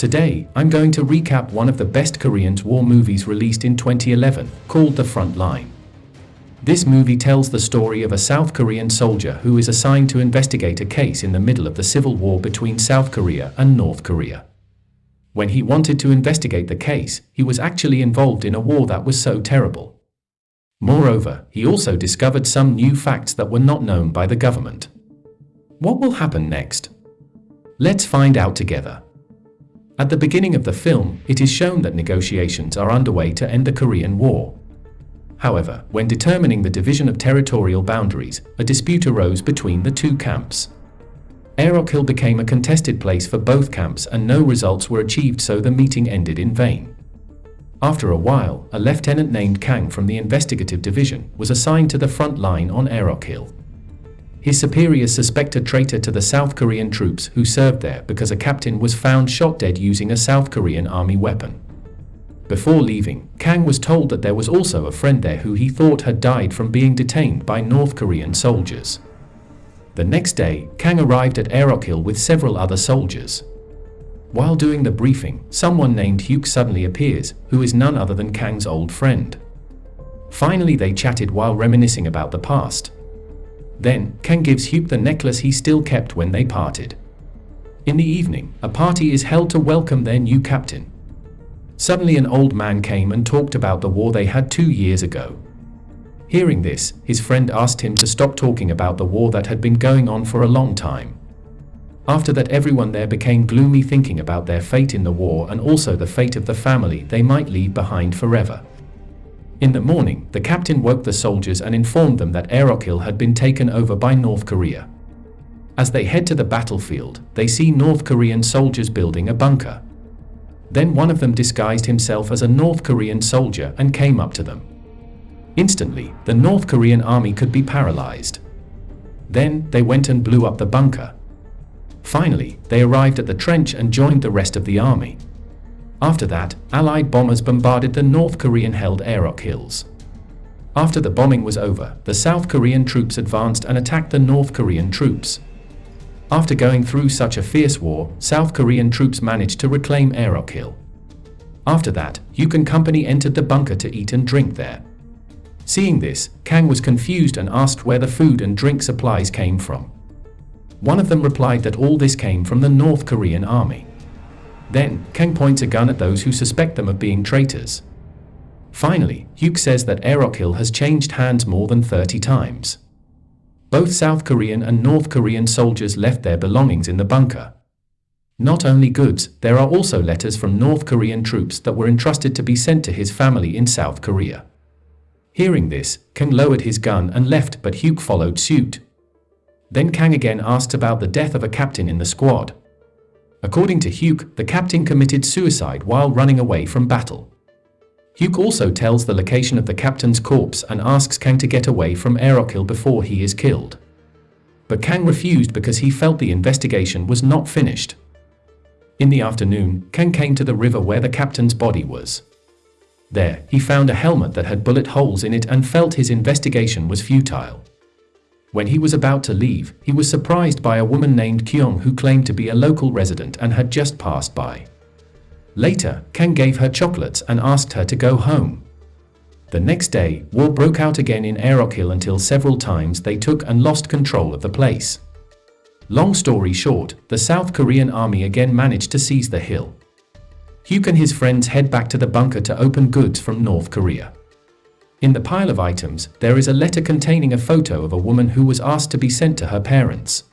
Today, I'm going to recap one of the best Korean war movies released in 2011, called The Front Line. This movie tells the story of a South Korean soldier who is assigned to investigate a case in the middle of the civil war between South Korea and North Korea. When he wanted to investigate the case, he was actually involved in a war that was so terrible. Moreover, he also discovered some new facts that were not known by the government. What will happen next? Let's find out together. At the beginning of the film, it is shown that negotiations are underway to end the Korean War. However, when determining the division of territorial boundaries, a dispute arose between the two camps. Aerok Hill became a contested place for both camps and no results were achieved, so the meeting ended in vain. After a while, a lieutenant named Kang from the investigative division was assigned to the front line on Aerok Hill. His superiors suspect a traitor to the South Korean troops who served there because a captain was found shot dead using a South Korean army weapon. Before leaving, Kang was told that there was also a friend there who he thought had died from being detained by North Korean soldiers. The next day, Kang arrived at Aerok Hill with several other soldiers. While doing the briefing, someone named Hyuk suddenly appears, who is none other than Kang's old friend. Finally, they chatted while reminiscing about the past. Then, Kang gives Hyuk the necklace he still kept when they parted. In the evening, a party is held to welcome their new captain. Suddenly an old man came and talked about the war they had 2 years ago. Hearing this, his friend asked him to stop talking about the war that had been going on for a long time. After that, everyone there became gloomy, thinking about their fate in the war and also the fate of the family they might leave behind forever. In the morning, the captain woke the soldiers and informed them that Aerok Hill had been taken over by North Korea. As they head to the battlefield, they see North Korean soldiers building a bunker. Then one of them disguised himself as a North Korean soldier and came up to them. Instantly, the North Korean army could be paralyzed. Then, they went and blew up the bunker. Finally, they arrived at the trench and joined the rest of the army. After that, Allied bombers bombarded the North Korean-held Aerok Hills. After the bombing was over, the South Korean troops advanced and attacked the North Korean troops. After going through such a fierce war, South Korean troops managed to reclaim Aerok Hill. After that, Hyuk and company entered the bunker to eat and drink there. Seeing this, Kang was confused and asked where the food and drink supplies came from. One of them replied that all this came from the North Korean army. Then, Kang points a gun at those who suspect them of being traitors. Finally, Hyuk says that Aerok Hill has changed hands more than 30 times. Both South Korean and North Korean soldiers left their belongings in the bunker. Not only goods, there are also letters from North Korean troops that were entrusted to be sent to his family in South Korea. Hearing this, Kang lowered his gun and left, but Hyuk followed suit. Then Kang again asked about the death of a captain in the squad. According to Hyuk, the captain committed suicide while running away from battle. Hyuk also tells the location of the captain's corpse and asks Kang to get away from Aerok Hill before he is killed. But Kang refused because he felt the investigation was not finished. In the afternoon, Kang came to the river where the captain's body was. There, he found a helmet that had bullet holes in it and felt his investigation was futile. When he was about to leave, he was surprised by a woman named Kyung who claimed to be a local resident and had just passed by. Later, Kang gave her chocolates and asked her to go home. The next day, war broke out again in Aerok Hill until several times they took and lost control of the place. Long story short, the South Korean army again managed to seize the hill. Hyuk and his friends head back to the bunker to open goods from North Korea. In the pile of items, there is a letter containing a photo of a woman who was asked to be sent to her parents.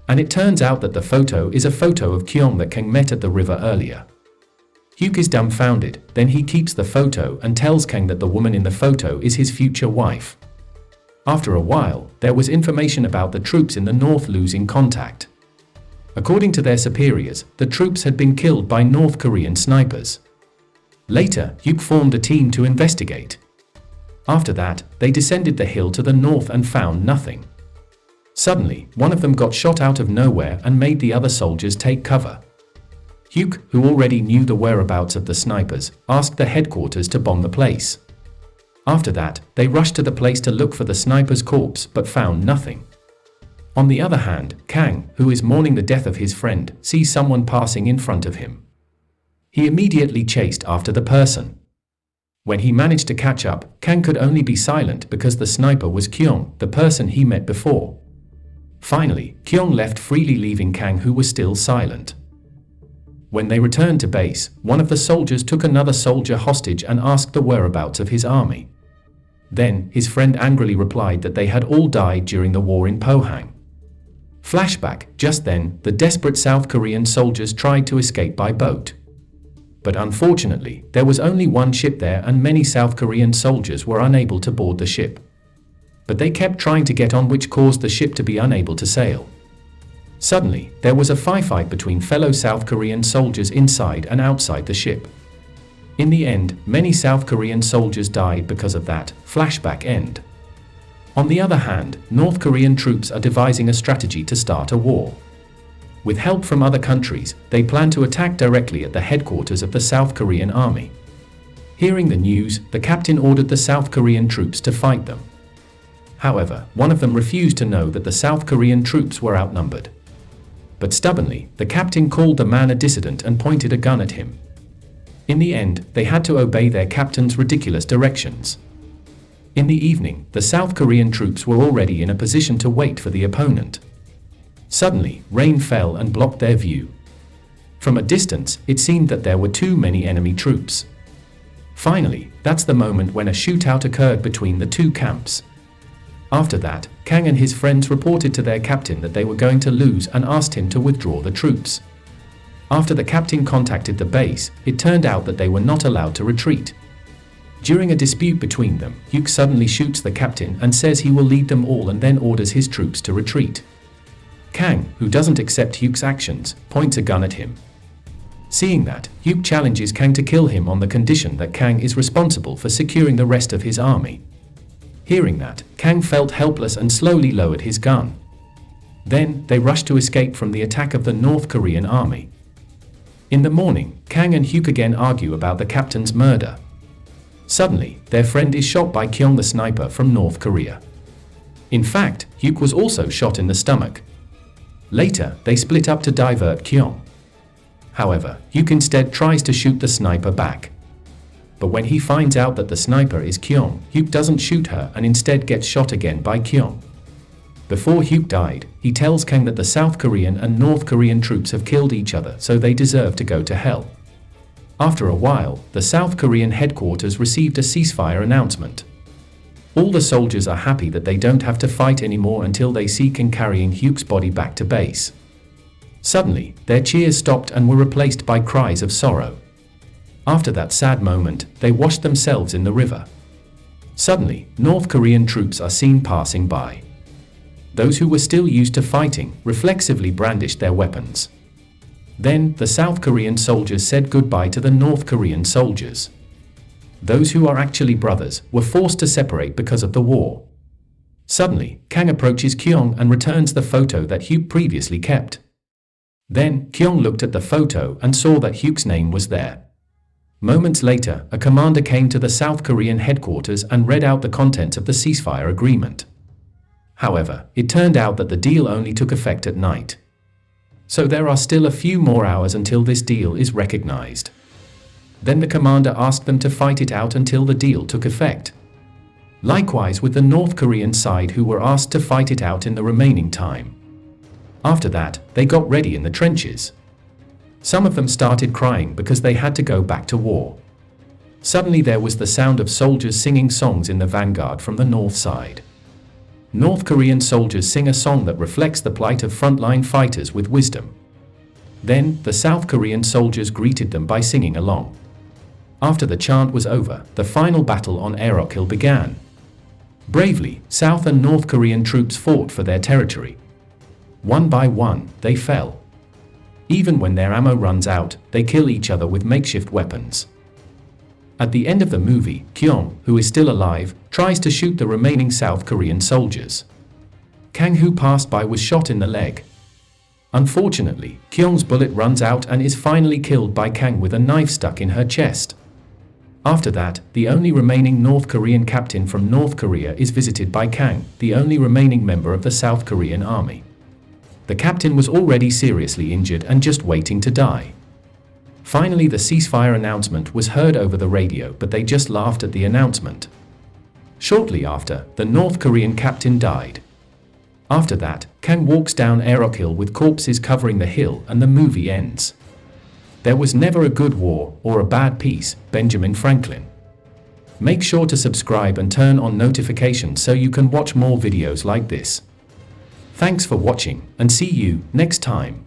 And it turns out that the photo is a photo of Kyung that Kang met at the river earlier. Hyuk is dumbfounded, then he keeps the photo and tells Kang that the woman in the photo is his future wife. After a while, there was information about the troops in the north losing contact. According to their superiors, the troops had been killed by North Korean snipers. Later, Hyuk formed a team to investigate. After that, they descended the hill to the north and found nothing. Suddenly, one of them got shot out of nowhere and made the other soldiers take cover. Hyuk, who already knew the whereabouts of the snipers, asked the headquarters to bomb the place. After that, they rushed to the place to look for the sniper's corpse but found nothing. On the other hand, Kang, who is mourning the death of his friend, sees someone passing in front of him. He immediately chased after the person. When he managed to catch up, Kang could only be silent because the sniper was Kyung, the person he met before. Finally, Kyung left freely, leaving Kang, who was still silent. When they returned to base, one of the soldiers took another soldier hostage and asked the whereabouts of his army. Then, his friend angrily replied that they had all died during the war in Pohang. Flashback: just then, the desperate South Korean soldiers tried to escape by boat. But unfortunately, there was only one ship there and many South Korean soldiers were unable to board the ship. But they kept trying to get on, which caused the ship to be unable to sail. Suddenly, there was a firefight between fellow South Korean soldiers inside and outside the ship. In the end, many South Korean soldiers died because of that. Flashback end. On the other hand, North Korean troops are devising a strategy to start a war. With help from other countries, they plan to attack directly at the headquarters of the South Korean army. Hearing the news, the captain ordered the South Korean troops to fight them. However, one of them refused to know that the South Korean troops were outnumbered. But stubbornly, the captain called the man a dissident and pointed a gun at him. In the end, they had to obey their captain's ridiculous directions. In the evening, the South Korean troops were already in a position to wait for the opponent. Suddenly, rain fell and blocked their view. From a distance, it seemed that there were too many enemy troops. Finally, that's the moment when a shootout occurred between the two camps. After that, Kang and his friends reported to their captain that they were going to lose and asked him to withdraw the troops. After the captain contacted the base, it turned out that they were not allowed to retreat. During a dispute between them, Hyuk suddenly shoots the captain and says he will lead them all and then orders his troops to retreat. Kang, who doesn't accept Hyuk's actions, points a gun at him. Seeing that, Hyuk challenges Kang to kill him on the condition that Kang is responsible for securing the rest of his army. Hearing that, Kang felt helpless and slowly lowered his gun. Then, they rushed to escape from the attack of the North Korean army. In the morning, Kang and Hyuk again argue about the captain's murder. Suddenly, their friend is shot by Kyung, the sniper from North Korea. In fact, Hyuk was also shot in the stomach. Later, they split up to divert Kyung. However, Hyuk instead tries to shoot the sniper back. But when he finds out that the sniper is Kyung, Hyuk doesn't shoot her and instead gets shot again by Kyung. Before Hyuk died, he tells Kang that the South Korean and North Korean troops have killed each other, so they deserve to go to hell. After a while, the South Korean headquarters received a ceasefire announcement. All the soldiers are happy that they don't have to fight anymore until they see Kang carrying Hyuk's body back to base. Suddenly, their cheers stopped and were replaced by cries of sorrow. After that sad moment, they washed themselves in the river. Suddenly, North Korean troops are seen passing by. Those who were still used to fighting reflexively brandished their weapons. Then, the South Korean soldiers said goodbye to the North Korean soldiers. Those who are actually brothers were forced to separate because of the war. Suddenly, Kang approaches Kyung and returns the photo that Hyuk previously kept. Then, Kyung looked at the photo and saw that Hyuk's name was there. Moments later, a commander came to the South Korean headquarters and read out the contents of the ceasefire agreement. However, it turned out that the deal only took effect at night. So there are still a few more hours until this deal is recognized. Then the commander asked them to fight it out until the deal took effect. Likewise with the North Korean side, who were asked to fight it out in the remaining time. After that, they got ready in the trenches. Some of them started crying because they had to go back to war. Suddenly there was the sound of soldiers singing songs in the vanguard from the north side. North Korean soldiers sing a song that reflects the plight of frontline fighters with wisdom. Then, the South Korean soldiers greeted them by singing along. After the chant was over, the final battle on Aerok Hill began. Bravely, South and North Korean troops fought for their territory. One by one, they fell. Even when their ammo runs out, they kill each other with makeshift weapons. At the end of the movie, Kyung, who is still alive, tries to shoot the remaining South Korean soldiers. Kang, who passed by, was shot in the leg. Unfortunately, Kyung's bullet runs out and is finally killed by Kang with a knife stuck in her chest. After that, the only remaining North Korean captain from North Korea is visited by Kang, the only remaining member of the South Korean army. The captain was already seriously injured and just waiting to die. Finally, the ceasefire announcement was heard over the radio, but they just laughed at the announcement. Shortly after, the North Korean captain died. After that, Kang walks down Aerok Hill with corpses covering the hill, and the movie ends. There was never a good war or a bad peace, Benjamin Franklin. Make sure to subscribe and turn on notifications so you can watch more videos like this. Thanks for watching, and see you next time.